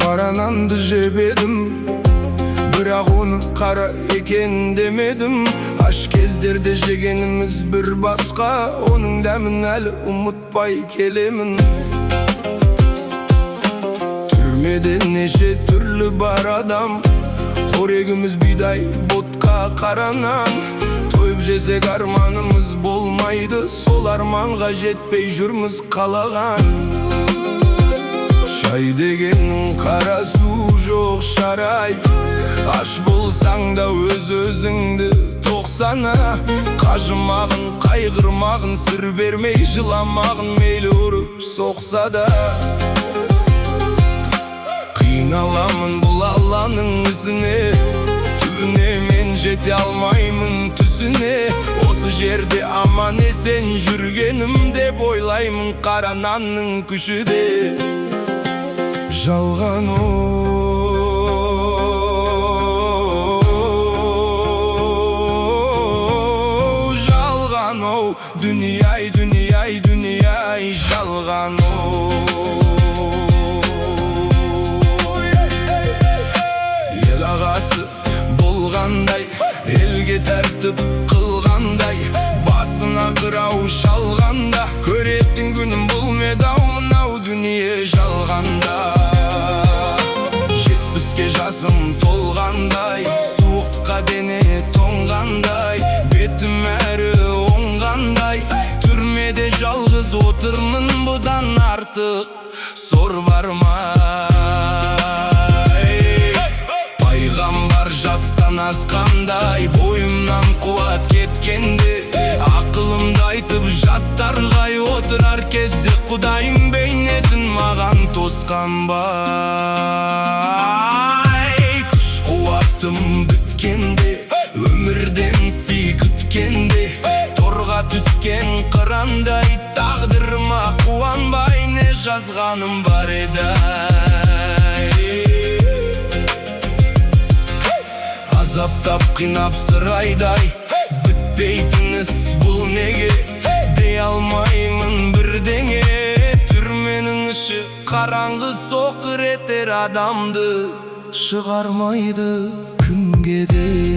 Qara nanды жеп едім, бірақ оны қара екен демедім. Аш кездерде жегеніміз бір басқа, оның дәмін әлі ұмытпай келемін. Түрмеде неше түрлі бар адам, қорегіміз бидай, ботқа, қара нан. Тойып жесек арманымыз болмайды, сол арманға жетпей жүрміз қалаған. Шай дегеннің қара су жоқ шарай, аш болсаң да өз-өзіңді тоқсана. Қажымағын, қайғырмағын, сыр бермей жыламағын, мейлі ұрып соқса да. Қиналамын бұл алланың ізіне, түбіне мен жете алмаймын түсіне. Осы жерде аман есен жүргенім деп ойлаймын, қара нанның күші де. Жалған жалған дүние-ай, дүние-ай, дүние-ай, жалған Ел ағасы болғандай, елге тәртіп қылғандай, басына қырау шалғанда, көретін күнім бұл медау, мынау дүние жалғанда. Жасым толғандай, суыққа дене тоңғандай, бетім әрі оңғандай. Түрмеде жалғыз отырмын, бұдан артық сор бар ма? Пайғамбар жастан асқандай, бойымнан қуат кеткенде, ақылымды айтып жастарға отырар кезде, Құдайым бейнетін маған тосқан ба? Біткенде, өмірден сый күткенде, торға түскен қырандай, тағдырыма қуанбай не жазғаным бар еді. Азаптап қинап сырайдай, бітпейтін іс бұл неге, дей алмаймын бірдеңе. Түрменің іші қараңғы, соқыр етер адамды, шығармайды күнге де.